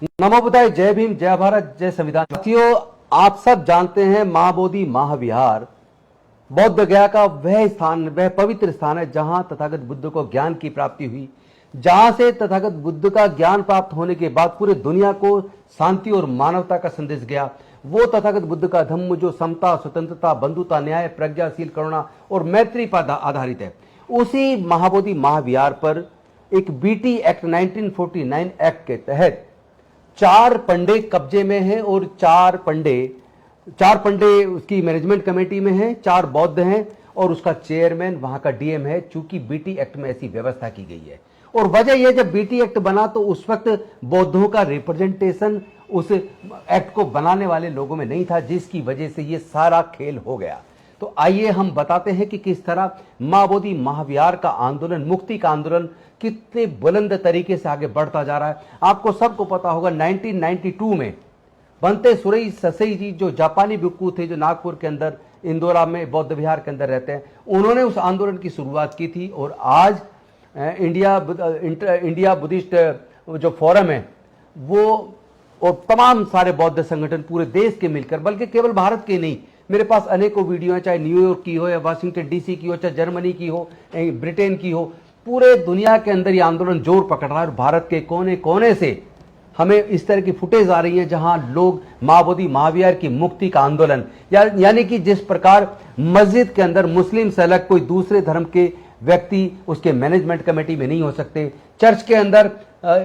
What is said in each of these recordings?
नमो बुद्धाय, जय भीम, जय भारत, जय संविधान। साथियों, आप सब जानते हैं महाबोधि महाविहार बौद्ध गया का वह स्थान, वह पवित्र स्थान है जहां तथागत बुद्ध को ज्ञान की प्राप्ति हुई, जहां से तथागत बुद्ध का ज्ञान प्राप्त होने के बाद पूरे दुनिया को शांति और मानवता का संदेश गया। वो तथागत बुद्ध का धम्म जो समता, स्वतंत्रता, बंधुता, न्याय, प्रज्ञाशील, करुणा और मैत्री पर आधारित है। उसी महाबोधि महाविहार पर एक बीटी एक्ट 1949 एक्ट के तहत 4 पंडे कब्जे में हैं और 4 पंडे उसकी मैनेजमेंट कमेटी में हैं, 4 बौद्ध हैं और उसका चेयरमैन वहां का डीएम है। चूंकि बीटी एक्ट में ऐसी व्यवस्था की गई है और वजह यह, जब बीटी एक्ट बना तो उस वक्त बौद्धों का रिप्रेजेंटेशन उस एक्ट को बनाने वाले लोगों में नहीं था, जिसकी वजह से यह सारा खेल हो गया। तो आइए हम बताते हैं कि किस तरह महाबोधि महाविहार का आंदोलन, मुक्ति का आंदोलन कितने बुलंद तरीके से आगे बढ़ता जा रहा है। आपको सबको पता होगा 1992 में बनते सुरई ससई जी, जो जापानी भिक्खु थे, जो नागपुर के अंदर इंदौरा में बौद्ध विहार के अंदर रहते हैं, उन्होंने उस आंदोलन की शुरुआत की थी। और आज इंडिया बुद्धिस्ट जो फोरम है वो और तमाम सारे बौद्ध संगठन पूरे देश के मिलकर, बल्कि केवल भारत के नहीं, मेरे पास अनेकों वीडियो हैं, चाहे न्यूयॉर्क की हो या वाशिंगटन डीसी की हो, चाहे जर्मनी की हो, ब्रिटेन की हो, पूरे दुनिया के अंदर ये आंदोलन जोर पकड़ रहा है। और भारत के कोने कोने से हमें इस तरह की फुटेज आ रही है जहां लोग महाबोधि महाविहार की मुक्ति का आंदोलन, यानी कि जिस प्रकार मस्जिद के अंदर मुस्लिम से अलग कोई दूसरे धर्म के व्यक्ति उसके मैनेजमेंट कमेटी में नहीं हो सकते, चर्च के अंदर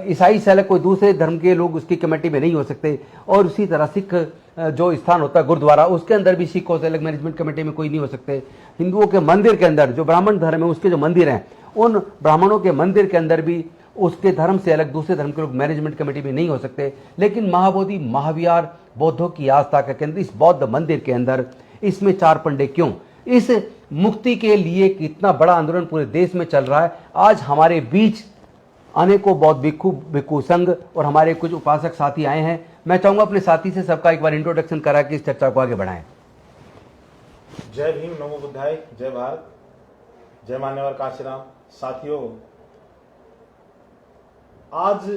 ईसाई से अलग कोई दूसरे धर्म के लोग उसकी कमेटी में नहीं हो सकते, और उसी तरह सिख जो स्थान होता है गुरुद्वारा, उसके अंदर भी सिखों से अलग मैनेजमेंट कमेटी में कोई नहीं हो सकते। हिंदुओं के मंदिर के अंदर जो ब्राह्मण धर्म है उसके जो मंदिर हैं, उन ब्राह्मणों के मंदिर के अंदर भी उसके धर्म से अलग दूसरे धर्म के लोग मैनेजमेंट कमेटी में नहीं हो सकते। लेकिन महाबोधि महाविहार बौद्धों की आस्था का केंद्र, इस बौद्ध मंदिर के अंदर इसमें 4 पंडे क्यों? इस मुक्ति के लिए कितना बड़ा आंदोलन पूरे देश में चल रहा है। आज हमारे बीच अनेकों बौद्ध भिक्खु संघ और हमारे कुछ उपासक साथी आए हैं। मैं चाहूंगा अपने साथी से सबका एक बार इंट्रोडक्शन करा के इस चर्चा को आगे बढ़ाएं। जय भीम, नमो बुद्धाय, जय भारत, जय मान्यवर काशीराम। साथियों, आज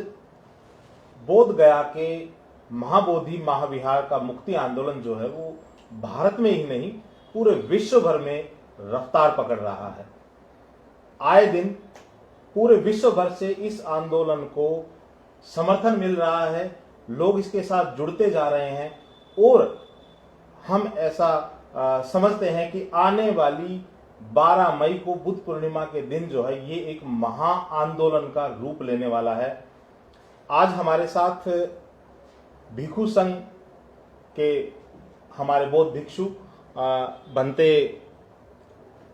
बोध गया के महाबोधि महाविहार का मुक्ति आंदोलन जो है वो भारत में ही नहीं पूरे विश्व भर में रफ्तार पकड़ रहा है। आए दिन पूरे विश्व भर से इस आंदोलन को समर्थन मिल रहा है, लोग इसके साथ जुड़ते जा रहे हैं और हम ऐसा समझते हैं कि आने वाली 12 मई को बुद्ध पूर्णिमा के दिन जो है ये एक महा आंदोलन का रूप लेने वाला है। आज हमारे साथ भिक्षु संघ के हमारे बौद्ध भिक्षु बनते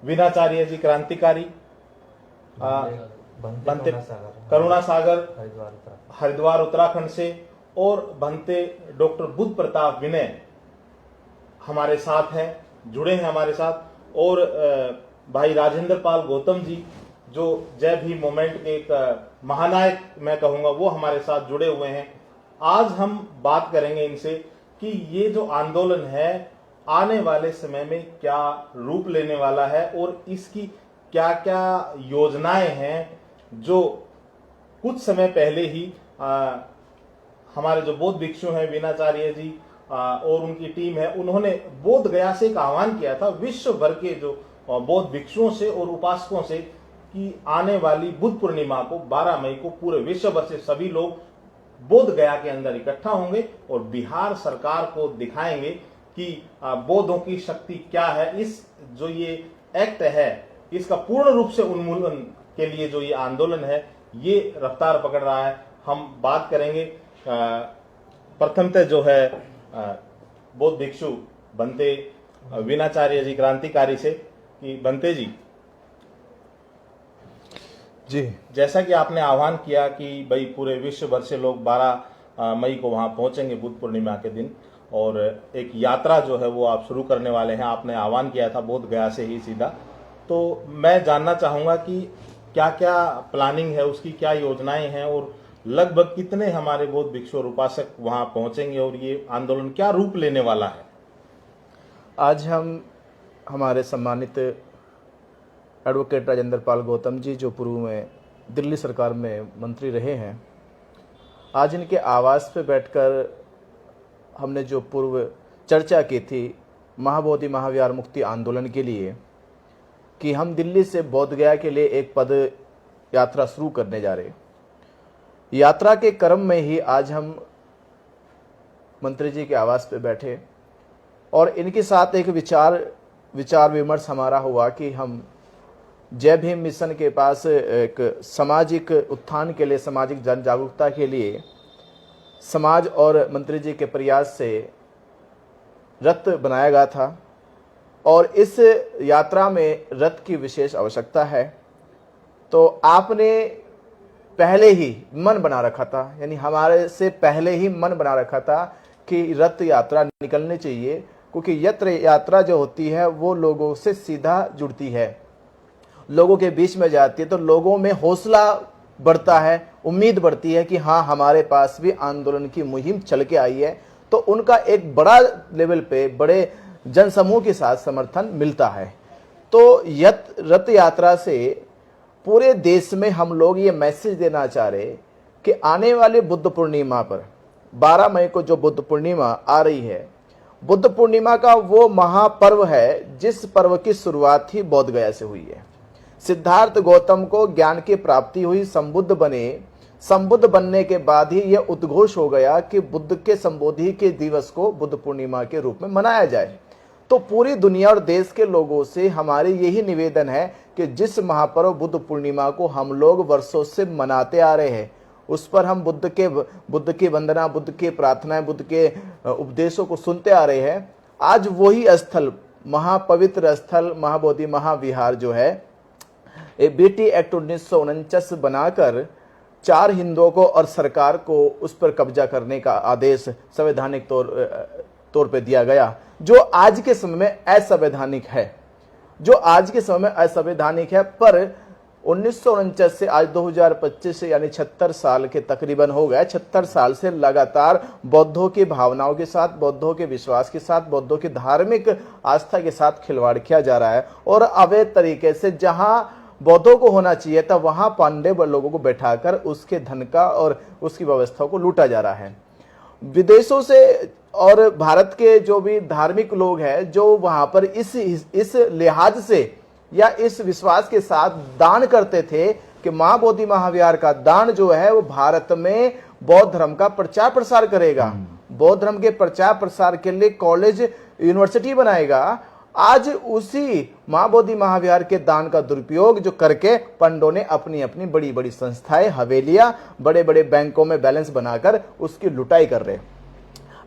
विनाचार्य जी क्रांतिकारी, बनते करुणा सागर हरिद्वार उत्तराखंड से, और बनते डॉक्टर बुद्ध प्रताप विनय हमारे साथ हैं, जुड़े हैं हमारे साथ, और भाई राजेंद्र पाल गौतम जी जो जय भीम मूवमेंट के एक महानायक मैं कहूंगा, वो हमारे साथ जुड़े हुए हैं। आज हम बात करेंगे इनसे कि ये जो आंदोलन है आने वाले समय में क्या रूप लेने वाला है और इसकी क्या क्या योजनाएं हैं, जो कुछ समय पहले ही हमारे जो बौद्ध भिक्षु हैं विनाचार्य जी और उनकी टीम है, उन्होंने बोध गया से एक आह्वान किया था विश्व भर के जो बौद्ध भिक्षुओं से और उपासकों से कि आने वाली बुद्ध पूर्णिमा को 12 मई को पूरे विश्व भर से सभी लोग बोध गया के अंदर इकट्ठा होंगे और बिहार सरकार को दिखाएंगे कि बौद्धों की शक्ति क्या है। इस जो ये एक्ट है इसका पूर्ण रूप से उन्मूलन के लिए जो ये आंदोलन है ये रफ्तार पकड़ रहा है। हम बात करेंगे प्रथमतः जो है बौद्ध भिक्षु बनते विनाचार्य जी क्रांतिकारी से कि बनते जी जैसा कि आपने आह्वान किया कि भाई पूरे विश्व भर से लोग 12 मई को वहां पहुंचेंगे बुद्ध पूर्णिमा के दिन, और एक यात्रा जो है वो आप शुरू करने वाले हैं, आपने आह्वान किया था बोध गया से ही सीधा। तो मैं जानना चाहूंगा कि क्या क्या प्लानिंग है, उसकी क्या योजनाएं हैं और लगभग कितने हमारे बौद्ध भिक्षु और उपासक वहां पहुंचेंगे और ये आंदोलन क्या रूप लेने वाला है। आज हम हमारे सम्मानित एडवोकेट राजेंद्र पाल गौतम जी, जो पूर्व में दिल्ली सरकार में मंत्री रहे हैं, आज इनके आवास पे बैठकर हमने जो पूर्व चर्चा की थी महाबोधि महाविहार मुक्ति आंदोलन के लिए कि हम दिल्ली से बोध गया के लिए एक पद यात्रा शुरू करने जा रहे हैं। यात्रा के क्रम में ही आज हम मंत्री जी के आवास पे बैठे और इनके साथ एक विचार विमर्श हमारा हुआ कि हम जय भीम मिशन के पास एक सामाजिक उत्थान के लिए, सामाजिक जन जागरूकता के लिए समाज और मंत्री जी के प्रयास से रथ बनाया गया था और इस यात्रा में रथ की विशेष आवश्यकता है। तो आपने पहले ही मन बना रखा था, यानी हमारे से पहले ही मन बना रखा था कि रथ यात्रा निकलनी चाहिए, क्योंकि यात्रा जो होती है वो लोगों से सीधा जुड़ती है, लोगों के बीच में जाती है, तो लोगों में हौसला बढ़ता है, उम्मीद बढ़ती है कि हाँ हमारे पास भी आंदोलन की मुहिम चल के आई है। तो उनका एक बड़ा लेवल पे बड़े जनसमूह के साथ समर्थन मिलता है। तो रथ यात्रा से पूरे देश में हम लोग ये मैसेज देना चाह रहे कि आने वाले बुद्ध पूर्णिमा पर 12 मई को जो बुद्ध पूर्णिमा आ रही है, बुद्ध पूर्णिमा का वो महापर्व है जिस पर्व की शुरुआत ही बोध गया से हुई है। सिद्धार्थ गौतम को ज्ञान की प्राप्ति हुई, संबुद्ध बनने के बाद ही यह उद्घोष हो गया कि बुद्ध के संबोधि के दिवस को बुद्ध पूर्णिमा के रूप में मनाया जाए। तो पूरी दुनिया और देश के लोगों से हमारी यही निवेदन है कि जिस महापर्व बुद्ध पूर्णिमा को हम लोग वर्षों से मनाते आ रहे हैं, उस पर हम बुद्ध की वंदना, बुद्ध की प्रार्थनाएं, बुद्ध के उपदेशों को सुनते आ रहे हैं। आज वही स्थल, महापवित्र स्थल महाबोधि महाविहार जो है, बीटी एक्ट 1949 बनाकर 4 हिंदुओं को और सरकार को उस पर कब्जा करने का आदेश संवैधानिक तौर पे दिया गया, जो आज के समय में असंवैधानिक है, पर 1949 से आज 2025 से यानी 76 साल के तकरीबन हो गए। 76 साल से लगातार बौद्धों की भावनाओं के साथ, बौद्धों के विश्वास के साथ, बौद्धों की धार्मिक आस्था के साथ खिलवाड़ किया जा रहा है और अवैध तरीके से जहां बौद्धों को होना चाहिए था वहां पांडे लोगों को बैठाकर उसके धन का और उसकी व्यवस्था को लूटा जा रहा है। विदेशों से और भारत के जो भी धार्मिक लोग हैं जो वहां पर इस लिहाज से या इस विश्वास के साथ दान करते थे कि महाबोधि महाविहार का दान जो है वो भारत में बौद्ध धर्म का प्रचार प्रसार करेगा, बौद्ध धर्म के प्रचार प्रसार के लिए कॉलेज यूनिवर्सिटी बनाएगा। आज उसी महाबोधि महाविहार के दान का दुरुपयोग जो करके पंडों ने अपनी अपनी बड़ी बड़ी संस्थाएं, हवेलियां, बड़े बड़े बैंकों में बैलेंस बनाकर उसकी लुटाई कर रहे।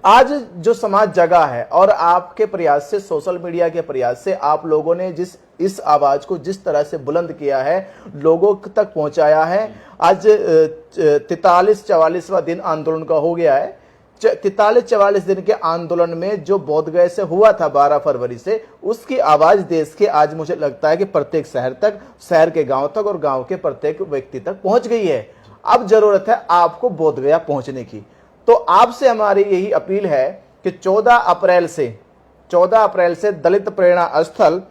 आज जो समाज जगा है और आपके प्रयास से, सोशल मीडिया के प्रयास से आप लोगों ने इस आवाज को जिस तरह से बुलंद किया है, लोगों तक पहुंचाया है। आज 43-44वां दिन आंदोलन का हो गया है। 43-44 दिन के आंदोलन में जो बोधगया से हुआ था 12 फरवरी से, उसकी आवाज देश के आज मुझे लगता है कि प्रत्येक शहर तक, शहर के गांव तक और गांव के प्रत्येक व्यक्ति तक पहुंच गई है। अब जरूरत है आपको बोधगया पहुंचने की। तो आपसे हमारी यही अपील है कि 14 अप्रैल से दलित प्रेरणा स्थल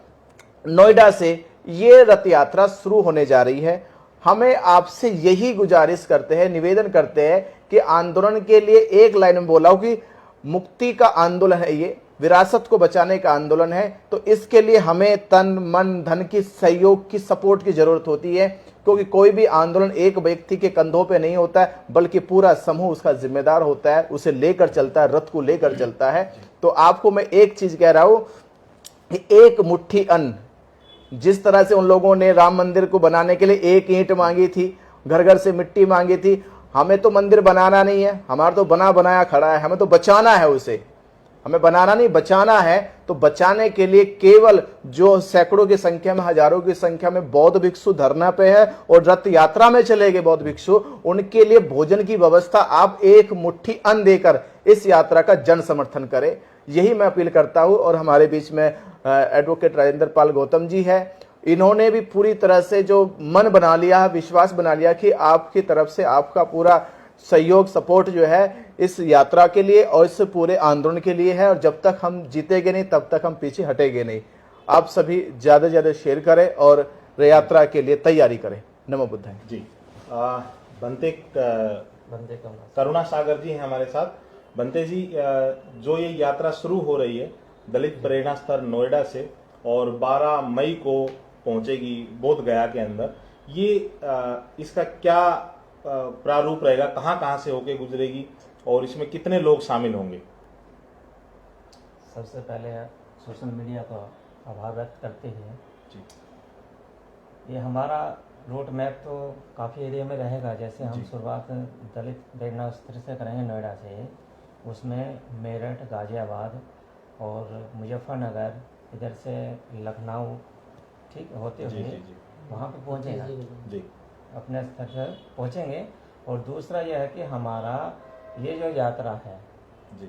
नोएडा से ये रथ यात्रा शुरू होने जा रही है। हमें आपसे यही गुजारिश करते हैं, निवेदन करते हैं कि आंदोलन के लिए एक लाइन में बोला हो कि मुक्ति का आंदोलन है, ये विरासत को बचाने का आंदोलन है। तो इसके लिए हमें तन मन धन की सहयोग की, सपोर्ट की जरूरत होती है, क्योंकि कोई भी आंदोलन एक व्यक्ति के कंधों पे नहीं होता है, बल्कि पूरा समूह उसका जिम्मेदार होता है, उसे लेकर चलता है, रथ को लेकर चलता है। तो आपको मैं एक चीज कह रहा हूं कि एक मुट्ठी अन्न, जिस तरह से उन लोगों ने राम मंदिर को बनाने के लिए एक ईंट मांगी थी, घर घर से मिट्टी मांगी थी, हमें तो मंदिर बनाना नहीं है, हमारा तो बना बनाया खड़ा है, हमें तो बचाना है उसे, हमें बनाना नहीं बचाना है। तो बचाने के लिए केवल जो सैकड़ों की संख्या में, हजारों की संख्या में बौद्ध भिक्षु धरना पे है और रथ यात्रा में चले गए बौद्ध भिक्षु, उनके लिए भोजन की व्यवस्था आप एक मुट्ठी अन्न देकर इस यात्रा का जन समर्थन करें, यही मैं अपील करता हूं। और हमारे बीच में एडवोकेट राजेंद्र पाल गौतम जी है, इन्होंने भी पूरी तरह से जो मन बना लिया, विश्वास बना लिया कि आपकी तरफ से आपका पूरा सहयोग, सपोर्ट जो है इस यात्रा के लिए और इस पूरे आंदोलन के लिए है। और जब तक हम जीतेंगे नहीं तब तक हम पीछे हटेंगे नहीं। आप सभी ज्यादा से ज्यादा शेयर करें और यात्रा के लिए तैयारी करें। नमो बुद्धाय। जी, बनते करुणा सागर जी हैं हमारे साथ। बनते जी, जो ये यात्रा शुरू हो रही है दलित प्रेरणा स्थल नोएडा से और 12 मई को पहुंचेगी बोध गया के अंदर, ये इसका क्या प्रारूप रहेगा, कहां कहां से होके गुजरेगी और इसमें कितने लोग शामिल होंगे? सबसे पहले सोशल मीडिया का आभार व्यक्त करते हैं। ये हमारा रूट मैप तो काफ़ी एरिया में रहेगा। जैसे हम शुरुआत दलित प्रेरणा स्थल से करेंगे नोएडा से, उसमें मेरठ, गाजियाबाद और मुजफ्फरनगर, इधर से लखनऊ, ठीक होते हुए वहाँ पे पहुँचेगा, अपने स्तर पर पहुँचेंगे। और दूसरा यह है कि हमारा ये जो यात्रा है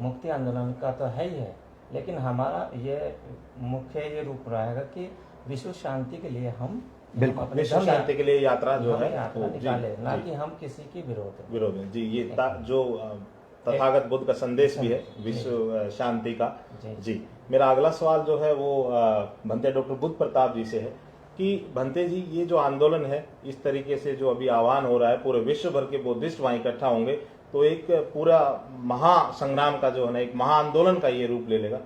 मुक्ति आंदोलन का तो है ही है, लेकिन हमारा ये मुख्य ये रूप रहेगा कि विश्व शांति के लिए हम अपने विश्व शांति के लिए यात्रा जो है यात्रा निकाले, ना कि हम किसी की विरोध में। जी, ये जो तथागत बुद्ध का संदेश भी है विश्व शांति का। जी, मेरा अगला सवाल जो है वो भंते डॉक्टर बुद्ध प्रताप जी से है कि भंते जी, ये जो आंदोलन है इस तरीके से जो अभी आह्वान हो रहा है, पूरे विश्व भर के बुद्धिस्ट वहां इकट्ठा होंगे तो एक पूरा महासंग्राम का जो है ना, एक महाआंदोलन का ये रूप ले लेगा।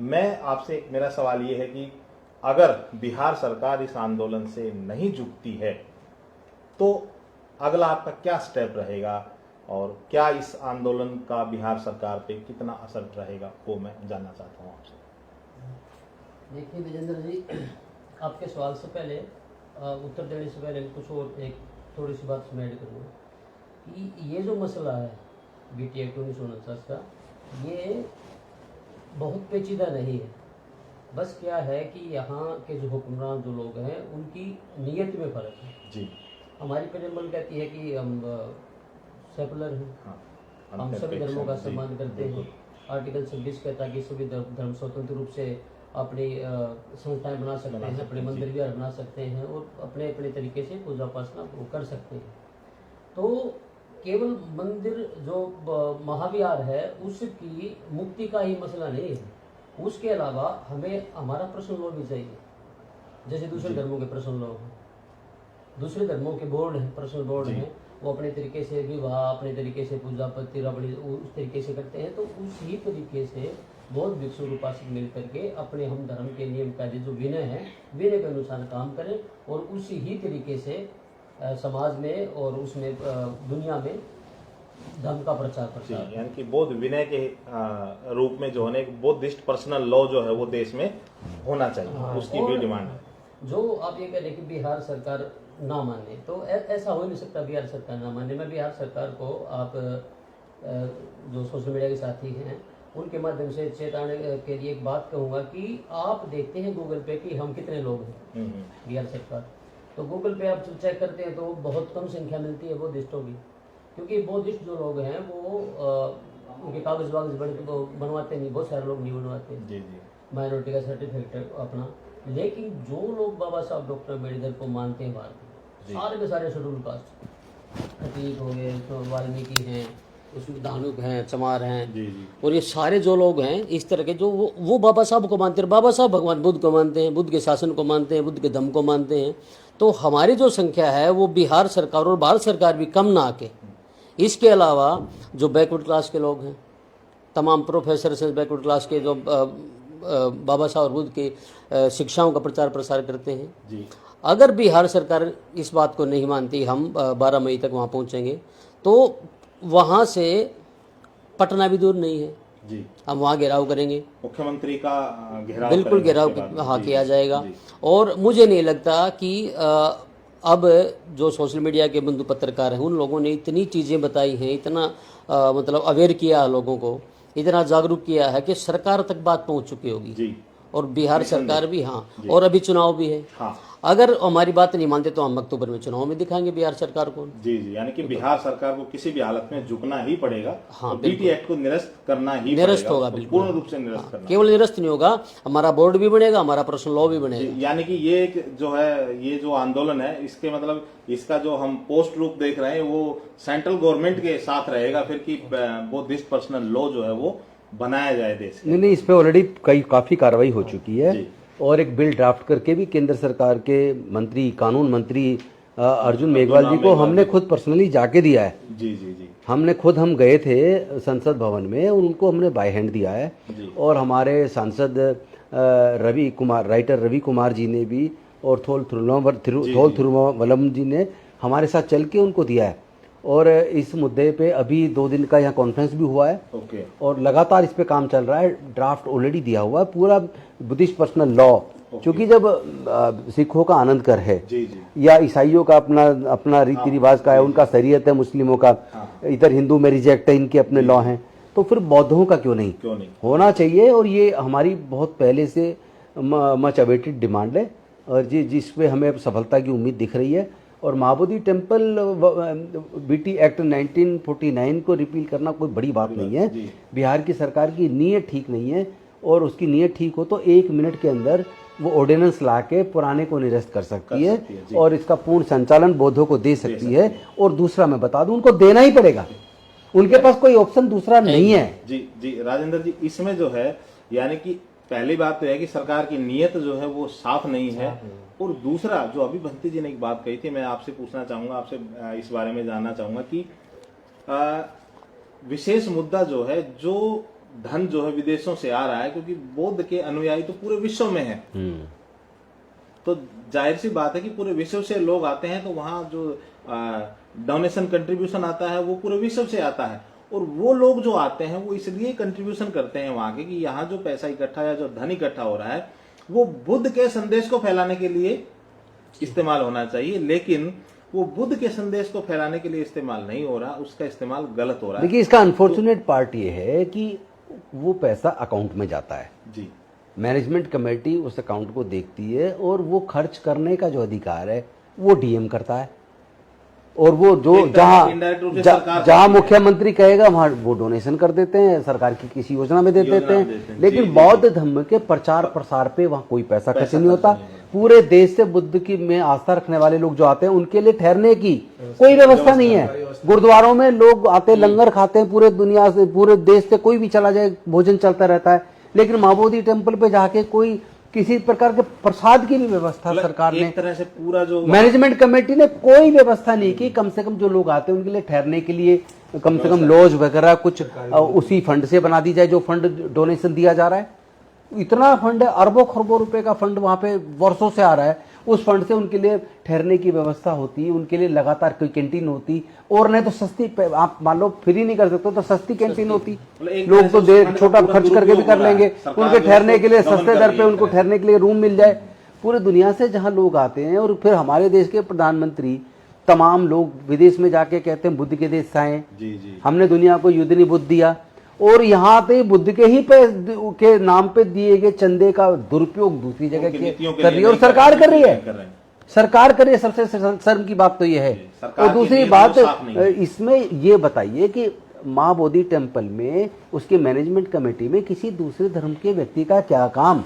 मैं आपसे, मेरा सवाल ये है कि अगर बिहार सरकार इस आंदोलन से नहीं जुटती है तो अगला आपका क्या स्टेप रहेगा और क्या इस आंदोलन का बिहार सरकार पे कितना असर रहेगा, वो मैं जानना चाहता हूँ आपसे। देखिए विजेंद्र जी, आपके सवाल से पहले उत्तर देने से पहले कुछ और एक थोड़ी सी बात मैं ऐड करूँगा कि ये जो मसला है BT एक्ट 1949 का, ये बहुत पेचीदा नहीं है। बस क्या है कि यहाँ के जो हुक्मरान जो लोग हैं उनकी नीयत में फ़र्क है। जी, हमारी प्रेजेंबल कहती है कि हम सेकुलर हैं, हम सभी धर्मों का सम्मान करते हैं। आर्टिकल 26 कहता है कि सभी धर्म स्वतंत्र रूप से अपनी संस्थाएं बना सकते हैं, अपने मंदिर भी बना सकते हैं और अपने अपने तरीके से पूजा उपासना कर सकते हैं। तो केवल मंदिर जो महाविहार है उसकी मुक्ति का ही मसला नहीं है, उसके अलावा हमें हमारा पर्सनल लॉ भी चाहिए। जैसे दूसरे धर्मों के पर्सनल लॉ हैं, दूसरे धर्मों के बोर्ड हैं, पर्सनल बोर्ड हैं, वो अपने तरीके से विवाह, अपने तरीके से पूजा पत्ती रबड़ी उस तरीके से करते हैं। तो उसी तरीके से बौद्ध भिक्षु उपासक मिल करके अपने हम धर्म के नियम कायदे जो विनय है, विनय के अनुसार काम करें और उसी ही तरीके से समाज में और उसमें दुनिया में धर्म का प्रचार प्रसार, यानी कि बौद्ध विनय के रूप में जो है एक बौद्धिस्ट पर्सनल लॉ जो है वो देश में होना चाहिए। उसकी भी डिमांड है। जो आप ये कह रहे कि बिहार सरकार ना माने, तो ऐसा हो नहीं सकता बिहार सरकार ना माने। मैं बिहार सरकार को, आप जो सोशल मीडिया के साथी हैं उनके माध्यम से चेताने के लिए एक बात कहूँगा कि आप देखते हैं गूगल पे कि हम कितने लोग हैं बिहार सरकार, तो गूगल पे आप चेक करते हैं तो बहुत कम संख्या मिलती है बौद्धिस्टों की, क्योंकि बौद्धिस्ट जो लोग हैं वो उनके कागज वागज बनवाते नहीं, बहुत सारे लोग नहीं बनवाते, माइनॉरिटी का सर्टिफिकेट अपना। लेकिन जो लोग बाबा साहब डॉक्टर अम्बेडकर को मानते हैं भारत में, सारे के सारे शेड्यूल कास्ट, प्रतीक हो गए, तो वाल्मीकि हैं, उसमें दानुक हैं, चमार हैं, और ये सारे जो लोग हैं इस तरह के जो वो बाबा साहब को मानते हैं, बाबा साहब भगवान बुद्ध को मानते हैं, बुद्ध के शासन को मानते हैं, बुद्ध के धम्म को मानते हैं। तो हमारी जो संख्या है वो बिहार सरकार और भारत सरकार भी कम ना आके, इसके अलावा जो बैकवर्ड क्लास के लोग हैं, तमाम प्रोफेसर से बैकवर्ड क्लास के जो बाबा साहब और बुद्ध की शिक्षाओं का प्रचार प्रसार करते हैं जी। अगर बिहार सरकार इस बात को नहीं मानती, हम 12 मई तक वहाँ पहुँचेंगे, तो वहाँ से पटना भी दूर नहीं है जी, हम वहाँ घेराव करेंगे, मुख्यमंत्री का घेराव, बिल्कुल घेराव किया जाएगा। और मुझे नहीं लगता कि अब जो सोशल मीडिया के बंधु पत्रकार हैं उन लोगों ने इतनी चीज़ें बताई हैं, इतना मतलब अवेयर किया लोगों को, इतना जागरूक किया है कि सरकार तक बात पहुंच चुकी होगी जी। और बिहार सरकार भी, हाँ, और अभी चुनाव भी है, हाँ। अगर हमारी बात नहीं मानते तो हम अक्टूबर में चुनाव में दिखाएंगे बिहार सरकार को जी जी। यानी कि बिहार सरकार को किसी भी हालत में झुकना ही पड़ेगा, हाँ, BT एक्ट को निरस्त करना ही निरस्त होगा, बिल्कुल पूर्ण रूप से निरस्त करना। केवल निरस्त नहीं होगा, हमारा बोर्ड भी बनेगा, हमारा पर्सनल लॉ भी बनेगा। यानी कि ये जो है, ये जो आंदोलन है, इसके मतलब इसका जो हम पोस्ट रूप देख रहे हैं वो सेंट्रल गवर्नमेंट के साथ रहेगा फिर कि बौद्धिस्ट पर्सनल लॉ जो है वो बनाया जाए देश। नहीं, इस पे ऑलरेडी काफी कार्रवाई हो चुकी है और एक बिल ड्राफ्ट करके भी केंद्र सरकार के मंत्री, कानून मंत्री अर्जुन मेघवाल जी को हमने खुद पर्सनली जाके दिया है। जी जी जी हम गए थे संसद भवन में, उनको हमने बाय हैंड दिया है। और हमारे सांसद राइटर रवि कुमार जी ने भी, और थोल थिरुवल्लम जी ने हमारे साथ चल के उनको दिया है। और इस मुद्दे पे अभी 2 दिन का यहाँ कॉन्फ्रेंस भी हुआ है। ओके। और लगातार इस पे काम चल रहा है। ड्राफ्ट ऑलरेडी दिया हुआ है पूरा बुद्धिस्ट पर्सनल लॉ, क्योंकि जब सिखों का आनंदकर है जी जी या ईसाइयों का अपना रीति रिवाज का है, उनका शरीयत है, मुस्लिमों का, इधर हिंदू में रिजेक्ट है, इनके अपने लॉ हैं, तो फिर बौद्धों का क्यों नहीं होना चाहिए। और ये हमारी बहुत पहले से मच अवेटेड डिमांड है, और जिस पे हमें सफलता की उम्मीद दिख रही है। और महाबोधि टेम्पल बीटी एक्ट 1949 को रिपील करना कोई बड़ी बात नहीं है। बिहार की सरकार की नीयत ठीक नहीं है, और उसकी नीयत ठीक हो तो 1 मिनट के अंदर वो ऑर्डिनेंस ला के पुराने को निरस्त कर सकती है, और इसका पूर्ण संचालन बौद्धों को दे सकती है। और दूसरा मैं बता दूं, उनको देना ही पड़ेगा, उनके पास कोई ऑप्शन दूसरा नहीं है। जी जी राजेंद्र जी, इसमें जो है यानी कि पहली बात तो है कि सरकार की नीयत जो है वो साफ नहीं है। और दूसरा जो अभी बंटी जी ने एक बात कही थी, मैं आपसे पूछना चाहूंगा, आपसे इस बारे में जानना चाहूंगा कि विशेष मुद्दा जो है, जो धन जो है विदेशों से आ रहा है, क्योंकि बौद्ध के अनुयायी तो पूरे विश्व में है, तो जाहिर सी बात है कि पूरे विश्व से लोग आते हैं, तो वहां जो डोनेशन कंट्रीब्यूशन आता है वो पूरे विश्व से आता है। और वो लोग जो आते हैं वो इसलिए कंट्रीब्यूशन करते हैं वहां के, कि यहाँ जो पैसा इकट्ठा या जो धन इकट्ठा हो रहा है वो बुद्ध के संदेश को फैलाने के लिए इस्तेमाल होना चाहिए, लेकिन वो बुद्ध के संदेश को फैलाने के लिए इस्तेमाल नहीं हो रहा, उसका इस्तेमाल गलत हो रहा है। देखिए, इसका अनफॉर्चुनेट पार्ट ये है कि वो पैसा अकाउंट में जाता है जी, मैनेजमेंट कमेटी उस अकाउंट को देखती है, और वो खर्च करने का जो अधिकार है वो डीएम करता है। और वो जो जहां मुख्यमंत्री कहेगा वहां वो डोनेशन कर देते हैं, सरकार की किसी योजना में दे देते हैं। लेकिन बौद्ध धर्म के प्रचार प्रसार पे वहां कोई पैसा खर्च नहीं होता। पूरे देश से बुद्ध की में आस्था रखने वाले लोग जो आते हैं उनके लिए ठहरने की कोई व्यवस्था नहीं है। गुरुद्वारों में लोग आते, लंगर खाते हैं, पूरे दुनिया से, पूरे देश से कोई भी चला जाए, भोजन चलता रहता है। लेकिन महाबोधि टेम्पल पे जाके कोई किसी प्रकार के प्रसाद की भी व्यवस्था सरकार ने, एक तरह से पूरा जो मैनेजमेंट कमेटी ने कोई व्यवस्था नहीं की। कम से कम जो लोग आते हैं उनके लिए ठहरने के लिए कम से कम लॉज वगैरह कुछ उसी फंड से बना दी जाए जो फंड डोनेशन दिया जा रहा है। इतना फंड है, अरबों खरबों रुपए का फंड वहां पे वर्षों से आ रहा है। उस फंड से उनके लिए ठहरने की व्यवस्था होती, उनके लिए लगातार कोई कैंटीन होती, और नहीं तो सस्ती, आप मान लो फ्री नहीं कर सकते तो सस्ती कैंटीन होती। लोग तो देर छोटा खर्च करके भी कर लेंगे, उनके ठहरने के लिए सस्ते दर पे उनको ठहरने के लिए रूम मिल जाए। पूरे दुनिया से जहां लोग आते हैं, और फिर हमारे देश के प्रधानमंत्री तमाम लोग विदेश में जाके कहते हैं बुद्ध के देश से आए, हमने दुनिया को युद्ध नहीं बुद्ध दिया। और यहाँ पे बुद्ध के ही के नाम पे दिए गए चंदे का दुरुपयोग दूसरी जगह कर रही है, और सरकार कर रही है, सरकार कर रही है। सबसे शर्म की बात तो ये है। और दूसरी बात इसमें ये बताइए कि माँ बोधि टेम्पल में उसके मैनेजमेंट कमेटी में किसी दूसरे धर्म के व्यक्ति का क्या काम?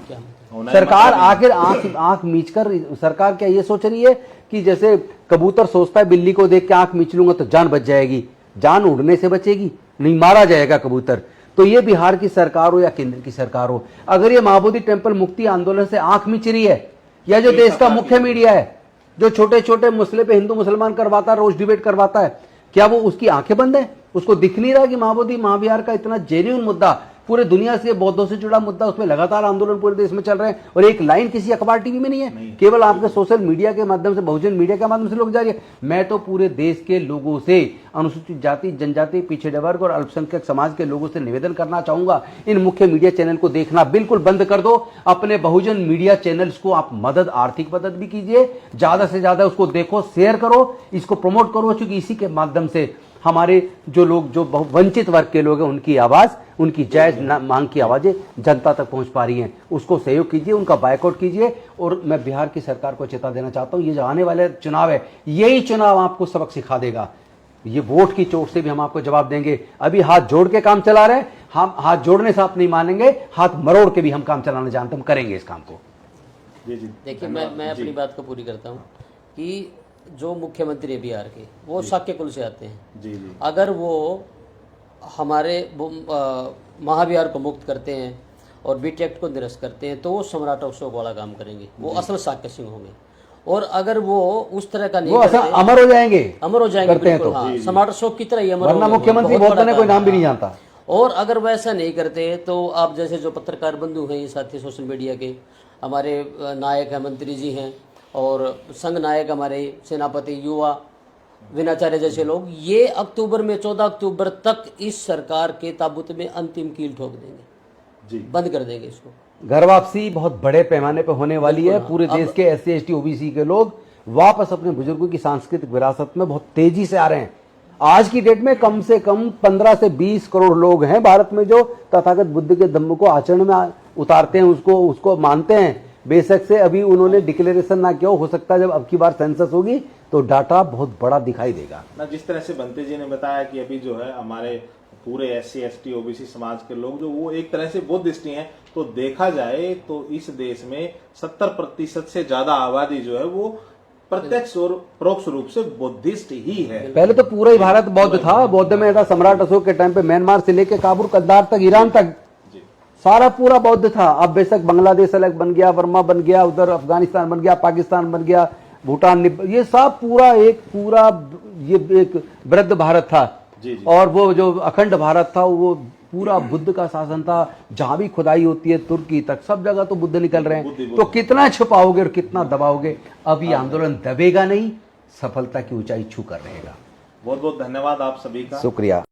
सरकार आखिर आंख मीच कर, सरकार क्या ये सोच रही है कि जैसे कबूतर सोचता है बिल्ली को देख के आंख मीच लूंगा तो जान बच जाएगी? जान उड़ने से बचेगी नहीं, मारा जाएगा कबूतर। तो ये बिहार की सरकार हो या केंद्र की सरकार हो, अगर ये महाबोधि टेम्पल मुक्ति आंदोलन से आंख मीच रही है, या जो देश का मुख्य मीडिया है जो छोटे छोटे मसले पे हिंदू मुसलमान करवाता है, रोज डिबेट करवाता है, क्या वो उसकी आंखें बंद है? उसको दिख नहीं रहा कि महाबोधि महाविहार का इतना जेन्युइन मुद्दा, पूरे दुनिया से बौद्धों से जुड़ा मुद्दा, उसमें लगातार आंदोलन पूरे देश में चल रहे हैं, और एक लाइन किसी अखबार टीवी में नहीं है, केवल आपके सोशल मीडिया के माध्यम से, बहुजन मीडिया के माध्यम से लोग जारी है। मैं तो पूरे देश के लोगों से, अनुसूचित जाति, जनजाति, पिछड़े वर्ग और अल्पसंख्यक समाज के लोगों से निवेदन करना चाहूंगा, इन मुख्य मीडिया चैनल को देखना बिल्कुल बंद कर दो। अपने बहुजन मीडिया चैनल्स को आप मदद, आर्थिक मदद भी कीजिए, ज्यादा से ज्यादा उसको देखो, शेयर करो, इसको प्रमोट करो, क्योंकि इसी के माध्यम से हमारे जो लोग, जो वंचित वर्ग के लोग हैं, उनकी आवाज, उनकी जायज मांग की आवाजें जनता तक पहुंच पा रही हैं। उसको सहयोग कीजिए, उनका बायकॉट कीजिए। और मैं बिहार की सरकार को चेता देना चाहता हूं, ये जो आने वाले चुनाव है, यही चुनाव आपको सबक सिखा देगा। ये वोट की चोट से भी हम आपको जवाब देंगे। अभी हाथ जोड़ के काम चला रहे हैं, हम हाथ जोड़ने से आप नहीं मानेंगे, हाथ मरोड़ के भी हम काम चलाना जानते, हम करेंगे इस काम को। देखिए, मैं अपनी बात को पूरी करता हूँ कि जो मुख्यमंत्री है बिहार के, वो शाक्य कुल से आते हैं। अगर वो हमारे महाविहार को मुक्त करते हैं और बीटी एक्ट को निरस्त करते हैं, तो वो सम्राट अशोक वाला काम करेंगे, वो असल शाक्य सिंह होंगे। और अगर वो उस तरह का नहीं वो करते, अमर हो जाएंगे, अमर हो जाएंगे करते हैं बिल्कुल, तो। हाँ, स्मार्ट शॉक की तरह ही अमर वरना हो जाएंगे, मुख्यमंत्री बहुत बोलते बड़ा हैं कोई नाम भी नहीं काम। जानता। और अगर वैसा नहीं करते तो आप जैसे जो पत्रकार बंधु हैं, ये साथी सोशल मीडिया के, हमारे नायक हैं, मंत्री जी हैं, और संघ नायक हमारे सेनापति युवा विनाचार्य जैसे लोग, ये अक्टूबर में 14 अक्टूबर तक इस सरकार के ताबूत में अंतिम कील ठोक देंगे जी, बंद कर देंगे इसको। घर वापसी बहुत बड़े पैमाने पर होने वाली है। पूरे देश के SC ST OBC के लोग वापस अपने बुजुर्गों की सांस्कृतिक विरासत में बहुत तेजी से आ रहे हैं। आज की डेट में कम से कम 15 से 20 करोड़ लोग हैं भारत में जो तथागत बुद्ध के धम्म को आचरण में उतारते हैं, उसको मानते हैं। बेशक से अभी उन्होंने डिक्लेरेशन ना किया हो सकता है जब अब की बार सेंसस होगी तो डाटा बहुत बड़ा दिखाई देगा ना। जिस तरह से बंते जी ने बताया कि अभी जो है हमारे पूरे SC ST OBC समाज के लोग जो वो एक तरह से बुद्धिस्ट हैं, तो देखा जाए तो इस देश में 70% से ज्यादा आबादी जो है वो प्रत्यक्ष और परोक्ष रूप से बुद्धिस्ट ही है। पहले तो पूरा ही भारत बौद्ध था। बौद्ध में था सम्राट अशोक के टाइम पे म्यांमार से लेके काबुल कद्दार तक, ईरान तक सारा पूरा बौद्ध था। अब बेशक बांग्लादेश अलग बन गया, बर्मा बन गया, उधर अफगानिस्तान बन गया, पाकिस्तान बन गया, भूटान, ये सब पूरा ये एक वृद्ध भारत था। और वो जो अखंड भारत था वो पूरा बुद्ध का शासन था। जहां भी खुदाई होती है तुर्की तक सब जगह तो बुद्ध निकल रहे हैं। तो कितना छुपाओगे और कितना दबाओगे? अब ये आंदोलन दबेगा नहीं, सफलता की ऊंचाई छू कर रहेगा। बहुत बहुत धन्यवाद आप सभी का, शुक्रिया।